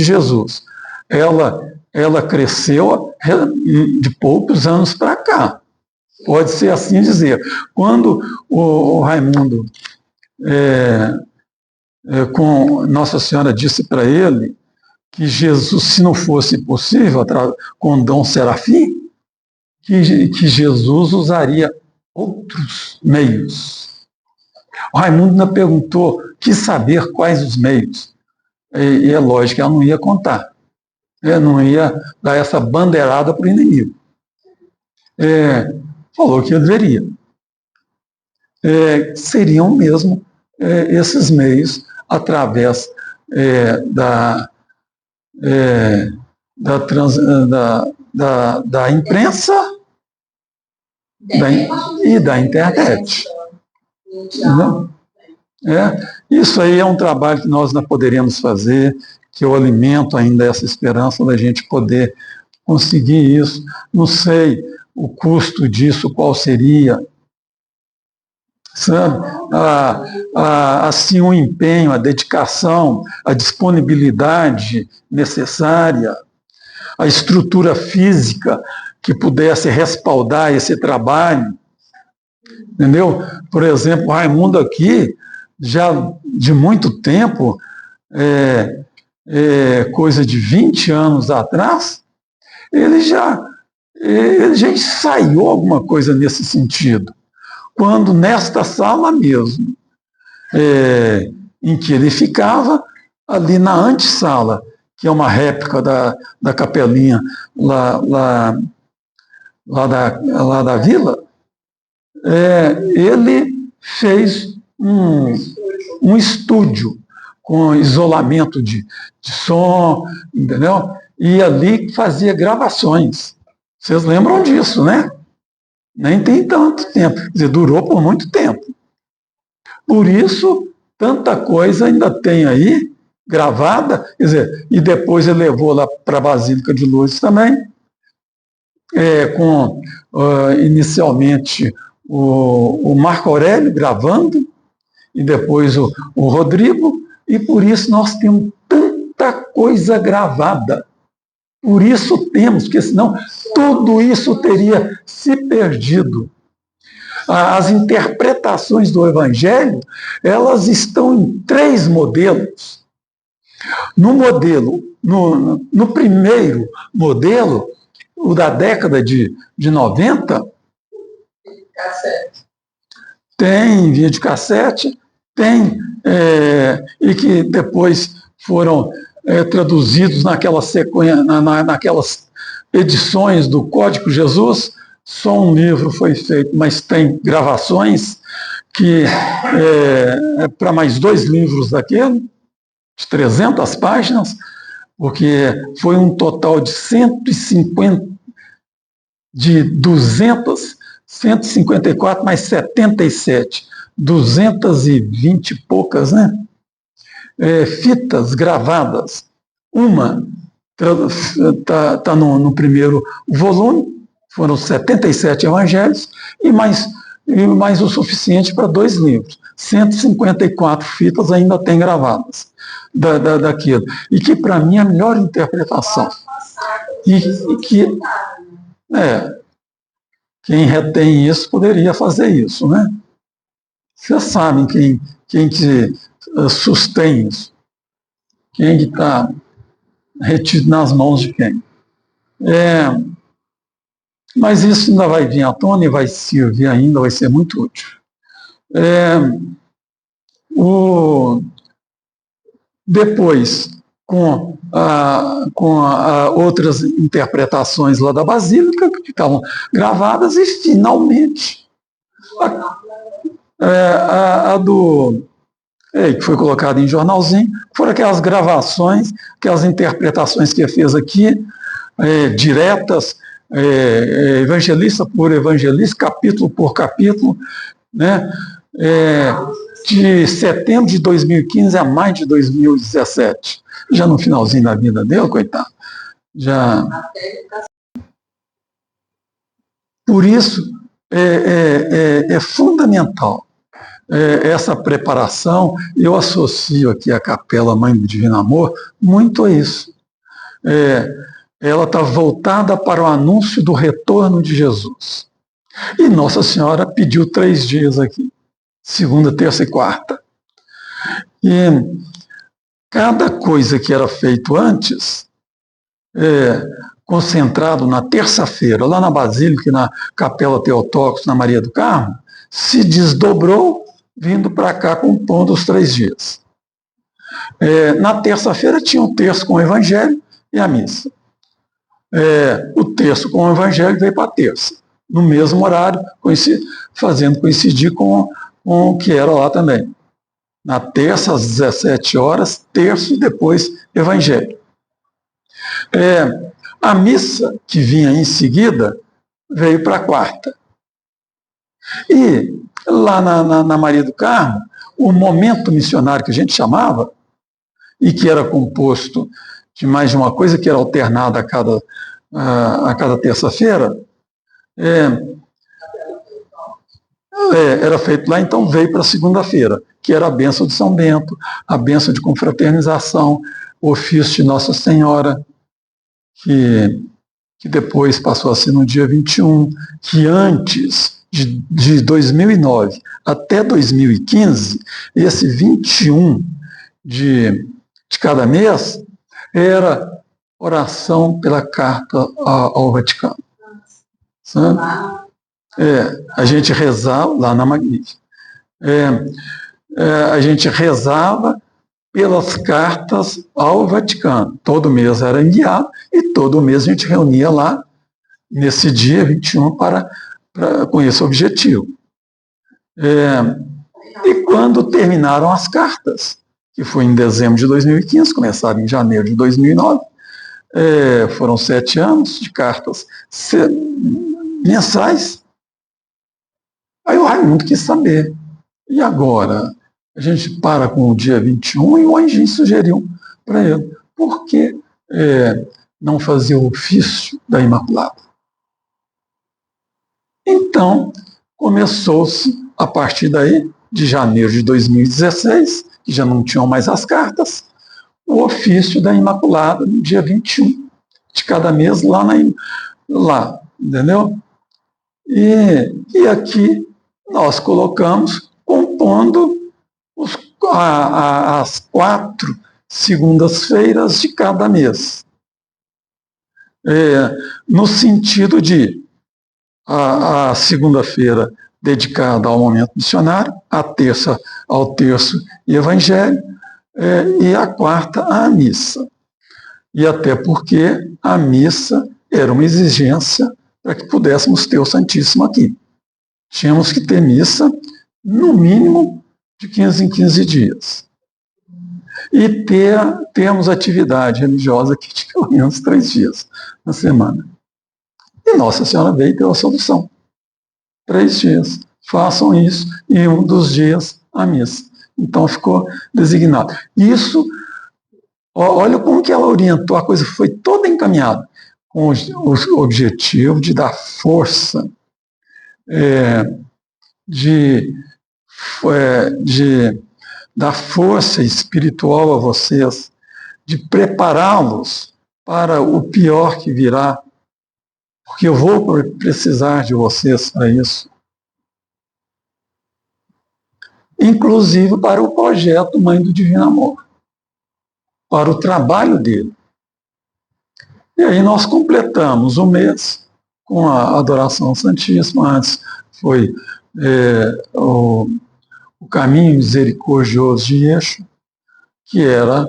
Jesus. Ela cresceu de poucos anos para cá. Pode ser assim dizer. Quando o Raimundo, com Nossa Senhora disse para ele que Jesus, se não fosse possível, com Dom Serafim, que Jesus usaria outros meios. O Raimundo ainda perguntou, quis saber quais os meios. E é lógico que ela não ia contar. Não ia dar essa bandeirada para o inimigo. Falou que ele veria. Seriam mesmo esses meios através da imprensa e da internet. Não? Isso aí é um trabalho que nós ainda poderíamos fazer, que eu alimento ainda essa esperança da gente poder conseguir isso. Não sei o custo disso, qual seria, sabe? Assim, o empenho, a dedicação, a disponibilidade necessária, a estrutura física que pudesse respaldar esse trabalho, entendeu? Por exemplo, o Raimundo aqui, já de muito tempo, coisa de 20 anos atrás, ele já ensaiou alguma coisa nesse sentido. Quando nesta sala mesmo, em que ele ficava, ali na antessala, que é uma réplica da capelinha lá da vila, ele fez um estúdio com isolamento de som, entendeu? E ali fazia gravações. Vocês lembram disso, né? Nem tem tanto tempo. Quer dizer, durou por muito tempo. Por isso, tanta coisa ainda tem aí gravada, quer dizer, e depois ele levou lá para a Basílica de Lourdes também, com inicialmente o Marco Aurélio gravando, e depois o Rodrigo, e por isso nós temos tanta coisa gravada. Por isso temos, porque senão tudo isso teria se perdido. As interpretações do Evangelho, elas estão em 3 modelos. No primeiro modelo, o da década de 90, tem videocassete, tem, e que depois foram traduzidos naquelas edições do Código Jesus. Só um livro foi feito, mas tem gravações que para mais 2 livros daquele, de 300 páginas, porque foi um total de 154 mais 77, 220 e poucas, né? Fitas gravadas. Uma está no primeiro volume, foram 77 evangelhos, e mais o suficiente para 2 livros. 154 fitas ainda tem gravadas daquilo. E que, para mim, é a melhor interpretação. Quem retém isso poderia fazer isso, né? Vocês sabem quem que sustém isso. Quem que está retido nas mãos de quem. Mas isso ainda vai vir à tona e vai servir ainda, vai ser muito útil. Depois, com outras interpretações lá da Basílica, que estavam gravadas, e finalmente que foi colocada em jornalzinho, foram aquelas gravações, aquelas interpretações que ele fez aqui, diretas, evangelista por evangelista, capítulo por capítulo, né? De setembro de 2015 a maio de 2017. Já no finalzinho da vida dele, coitado. Por isso, é fundamental essa preparação. Eu associo aqui a Capela Mãe do Divino Amor muito a isso. Ela está voltada para o anúncio do retorno de Jesus. E Nossa Senhora pediu 3 dias aqui, segunda, terça e quarta. E cada coisa que era feito antes, concentrado na terça-feira, lá na Basílica, na Capela Teotocos, na Maria do Carmo, se desdobrou, vindo para cá compondo os 3 dias. Na terça-feira tinha um terço com o Evangelho e a missa. O terço com o Evangelho veio para a terça, no mesmo horário, fazendo coincidir com o que era lá também. Na terça, às 17 horas, terço, depois Evangelho. A missa, que vinha em seguida, veio para a quarta. E lá na Maria do Carmo, o momento missionário que a gente chamava, e que era composto de mais de uma coisa, que era alternada a cada terça-feira, era feito lá, então veio para segunda-feira, que era a bênção de São Bento, a bênção de confraternização, o ofício de Nossa Senhora, que depois passou a ser no dia 21, que antes de 2009 até 2015, esse 21 de cada mês era oração pela carta ao Vaticano. Sabe? A gente rezava lá na Magnífica. A gente rezava pelas cartas ao Vaticano. Todo mês era enviado e todo mês a gente reunia lá nesse dia 21 com esse objetivo. E quando terminaram as cartas, que foi em dezembro de 2015, começaram em janeiro de 2009, foram 7 anos de cartas mensais. Aí o Raimundo quis saber. E agora? A gente para com o dia 21 e o anjinho sugeriu para ele. Por que não fazer o ofício da Imaculada? Então, começou-se, a partir daí, de janeiro de 2016, que já não tinham mais as cartas, o ofício da Imaculada no dia 21 de cada mês lá, entendeu? E aqui nós colocamos compondo as 4 segundas-feiras de cada mês. No sentido de a segunda-feira dedicada ao momento missionário, a terça ao terço e evangelho, e a quarta à missa. E até porque a missa era uma exigência para que pudéssemos ter o Santíssimo aqui. Tínhamos que ter missa, no mínimo, de 15 em 15 dias. E termos atividade religiosa aqui de pelo menos 3 dias na semana. E Nossa Senhora veio e deu a solução. 3 dias. Façam isso, e um dos dias a missa. Então ficou designado. Isso, olha como que ela orientou, a coisa foi toda encaminhada, com o objetivo de dar força, de dar força espiritual a vocês, de prepará-los para o pior que virá, porque eu vou precisar de vocês para isso. Inclusive para o projeto Mãe do Divino Amor, para o trabalho dele. E aí nós completamos o mês com a adoração Santíssima. Antes foi o caminho misericordioso de Yeshua, que era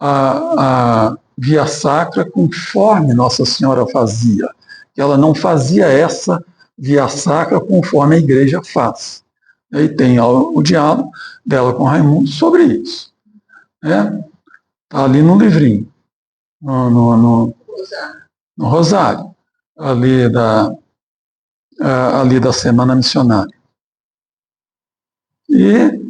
a via sacra conforme Nossa Senhora fazia. Ela não fazia essa via sacra conforme a igreja faz. E tem o diálogo dela com Raimundo sobre isso. Está ali no livrinho, no Rosário, ali da Semana Missionária. E